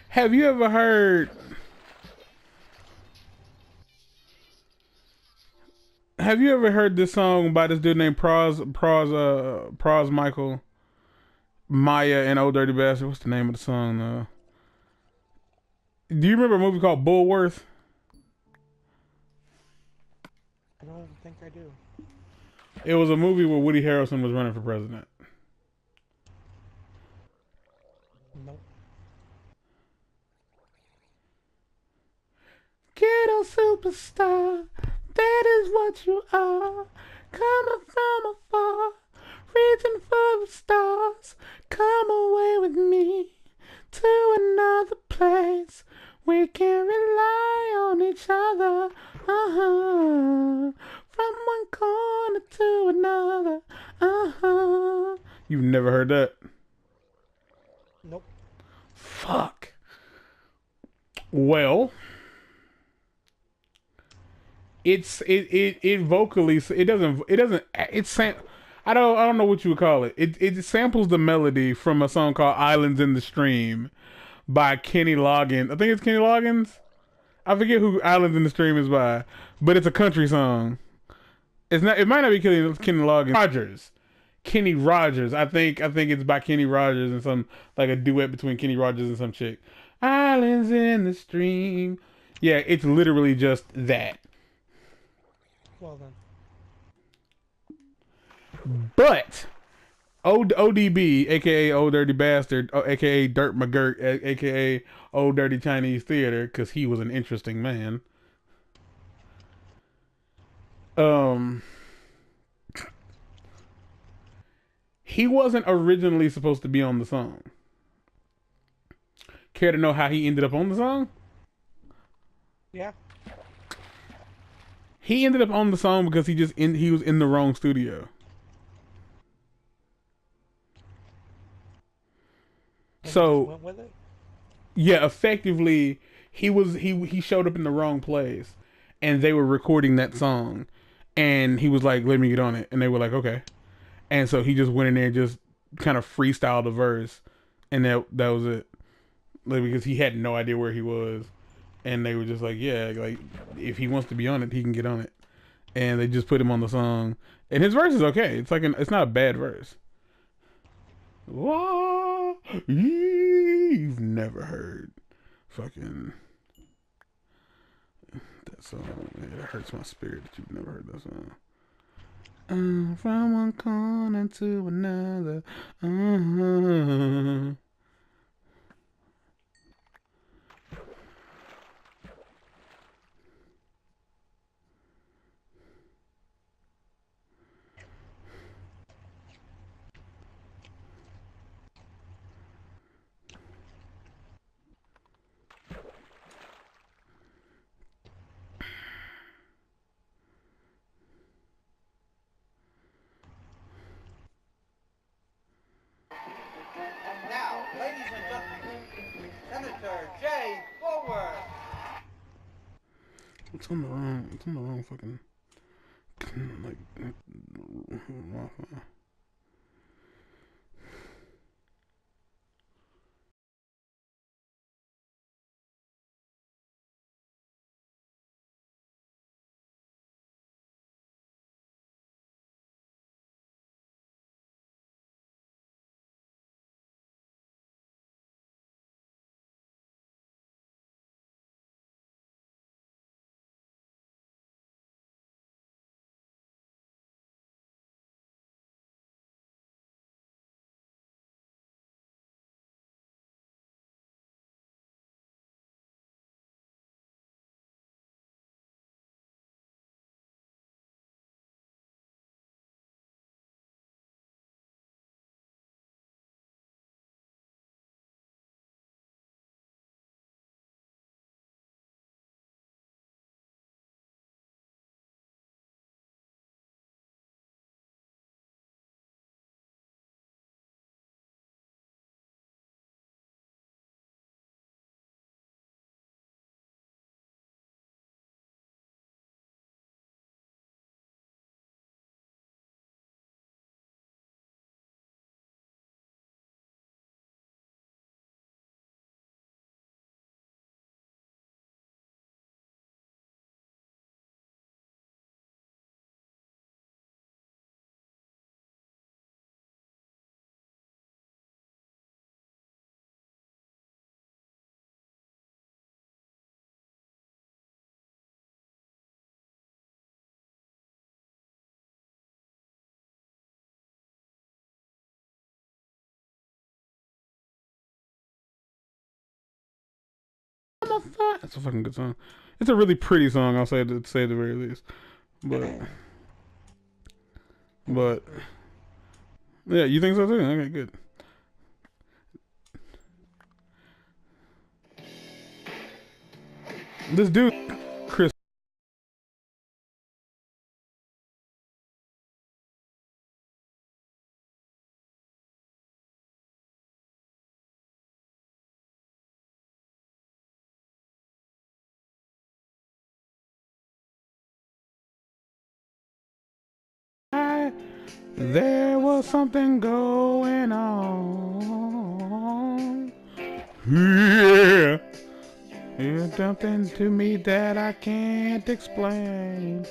Have you ever heard? Have you ever heard this song by this dude named Pros Michael Maya and Old Dirty Bastard? What's the name of the song? Do you remember a movie called Bullworth? I don't think I do. It was a movie where Woody Harrelson was running for president. Nope. Ghetto superstar, that is what you are. Coming from afar, reaching for the stars. Come away with me to another place. We can rely on each other. From one corner to another. You've never heard that? Nope. Fuck. Well, it vocally I don't know what you would call it. It samples the melody from a song called Islands in the Stream by Kenny Loggins. I think it's Kenny Loggins. I forget who Islands in the Stream is by, but it's a country song. It's not. It might not be Kenny Loggins. Rogers. Kenny Rogers. I think it's by Kenny Rogers and some like a duet between Kenny Rogers and some chick. Islands in the Stream. Yeah, it's literally just that. Well then. But ODB, aka Old Dirty Bastard, aka Dirt McGirt, aka Old Dirty Chinese Theater, because he was an interesting man. Um, he wasn't originally supposed to be on the song. Care to know how he ended up on the song? Yeah. He ended up on the song because he was in the wrong studio. And he just So went with it. yeah, effectively he showed up in the wrong place, and they were recording that song, and he was like, "Let me get on it," and they were like, "Okay," and so he just went in there and just kind of freestyled the verse, and that was it, like because he had no idea where he was, and they were just like, "Yeah, like if he wants to be on it, he can get on it," and they just put him on the song, and his verse is okay. It's not a bad verse. Wah, you've never heard fucking that song. It hurts my spirit that you've never heard that song. From one corner to another. Uh-huh. Now, ladies and gentlemen, Senator Jay Forward. It's on the wrong. It's on the wrong fucking like. Wi-Fi. It's a fucking good song. It's a really pretty song. I'll say to say the very least. But yeah, you think so too? Okay, good. This dude, Chris. There was something going on. Yeah. There's something to me that I can't explain.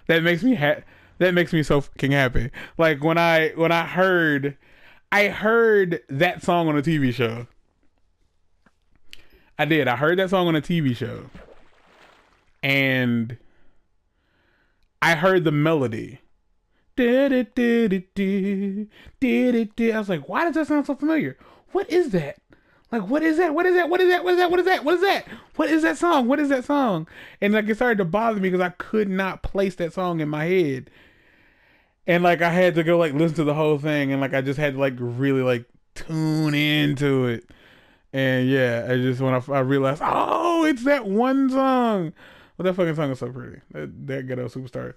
That makes me that makes me so fucking happy. Like when I heard that song on a TV show. I did. I heard that song on a TV show. And I heard the melody. I was like, why does that sound so familiar? What is that? Like, what is that? What is that? What is that? What is that? What is that? What is that? What is that song? What is that song? And like, it started to bother me because I could not place that song in my head. And like, I had to go like listen to the whole thing, and like, I just had to like really like tune into it. And yeah, I just when I realized, oh, it's that one song. Well, that fucking song is so pretty. That Ghetto Superstar.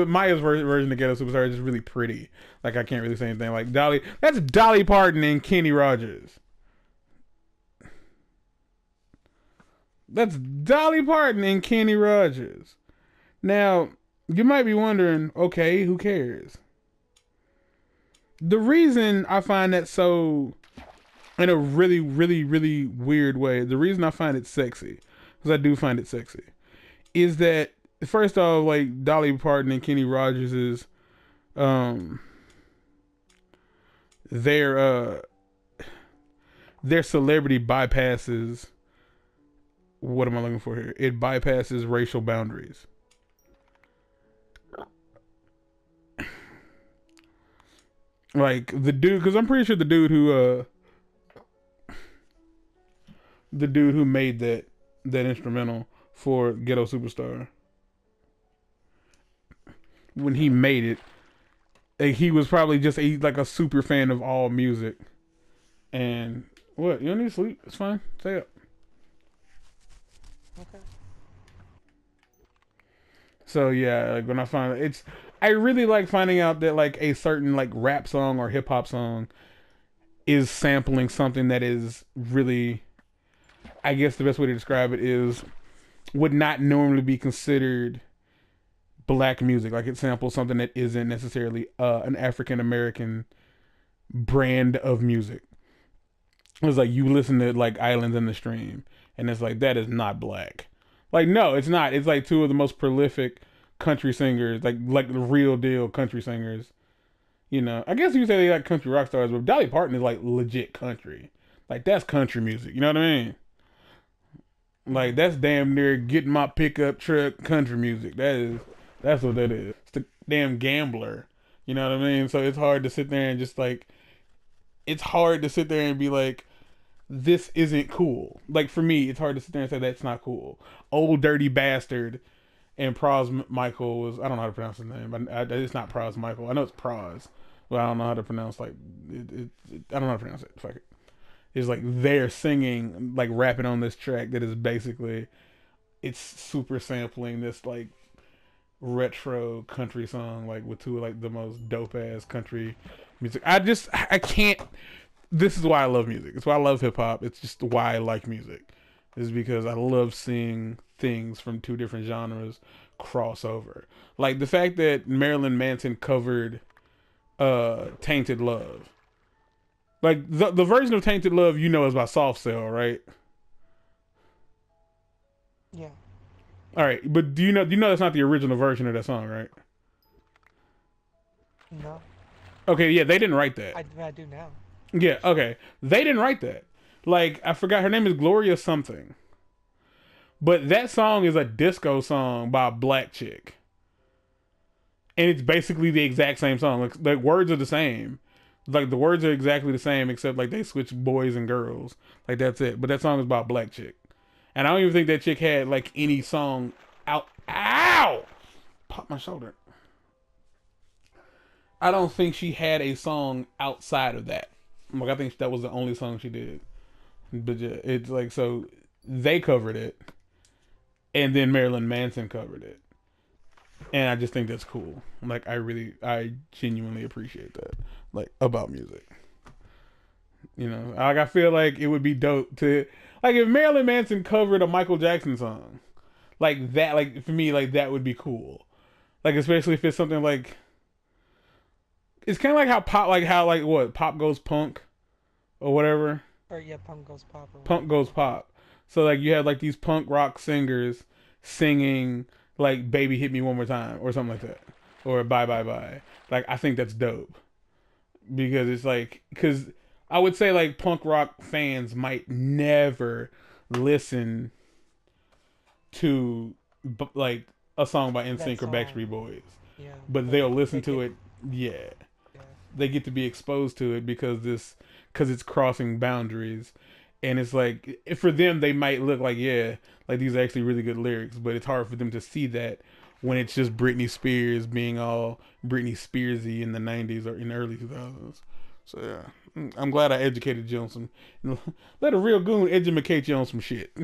Maya's version of Ghetto Superstar is just really pretty. Like, I can't really say anything. Like, that's Dolly Parton and Kenny Rogers. That's Dolly Parton and Kenny Rogers. Now, you might be wondering, okay, who cares? The reason I find that so, in a really, really, really weird way, the reason I find it sexy, because I do find it sexy, is that first off, like Dolly Parton and Kenny Rogers is their celebrity bypasses, what am I looking for here? It bypasses racial boundaries. Like the dude, because I'm pretty sure the dude who made that instrumental for Ghetto Superstar, when he made it, he was probably just like a super fan of all music. And what, you don't need to sleep? It's fine. Stay up. Okay. So yeah, like when I find I really like finding out that like a certain like rap song or hip hop song is sampling something that is really, I guess the best way to describe it is, would not normally be considered black music. Like it samples something that isn't necessarily an African American brand of music. It's like you listen to like Islands in the Stream, and it's like, that is not black. Like, no, it's not. It's like two of the most prolific country singers, like the real deal country singers. You know, I guess you say they like country rock stars, but Dolly Parton is like legit country. Like that's country music. You know what I mean? Like that's damn near getting my pickup truck country music. That's what that is. It's the damn Gambler. You know what I mean? So it's hard to sit there and just like, it's hard to sit there and be like, this isn't cool. Like for me, it's hard to sit there and say that's not cool. Old Dirty Bastard and Pros Michael was, I don't know how to pronounce his name, but it's not Pros Michael. I know it's Pros, but I don't know how to pronounce like I don't know how to pronounce it. Fuck it. is like they're singing, like rapping on this track that is basically it's super sampling this like retro country song like with two of like the most dope ass country music. I can't. This is why I love music. It's why I love hip hop. It's just why I like music. Is because I love seeing things from two different genres cross over. Like the fact that Marilyn Manson covered Tainted Love. Like the version of Tainted Love you know is by Soft Cell, right? Yeah. All right, but do you know that's not the original version of that song, right? No. Okay, yeah, they didn't write that. I do now. Yeah, okay. They didn't write that. Like, I forgot her name is Gloria something. But that song is a disco song by a black chick. And it's basically the exact same song. Like, the words are the same. Like, the words are exactly the same, except, like, they switch boys and girls. Like, that's it. But that song is by a black chick. And I don't even think that chick had, like, any song out. Ow! Pop my shoulder. I don't think she had a song outside of that. Like, I think that was the only song she did. But yeah, it's like, so they covered it. And then Marilyn Manson covered it. And I just think that's cool. Like, I genuinely appreciate that. Like, about music. You know, like, I feel like it would be dope to, like, if Marilyn Manson covered a Michael Jackson song, like that, like, for me, like, that would be cool. Like, especially if it's something like, it's kind of like pop goes punk or whatever. Or yeah, punk goes pop. Punk goes pop. So like you have like these punk rock singers singing like "Baby Hit Me One More Time" or something like that, or "Bye Bye Bye." Like I think that's dope because it's like because I would say like punk rock fans might never listen to like a song by NSYNC or Backstreet Boys, Yeah. but they'll listen to it. Yeah. Yeah. They get to be exposed to it because it's crossing boundaries, and it's like for them they might look like like these are actually really good lyrics, but it's hard for them to see that when it's just Britney Spears being all Britney Spearsy in the 90s or in the early 2000s. So yeah, I'm glad I educated you on some. Let a real goon educate you on some shit.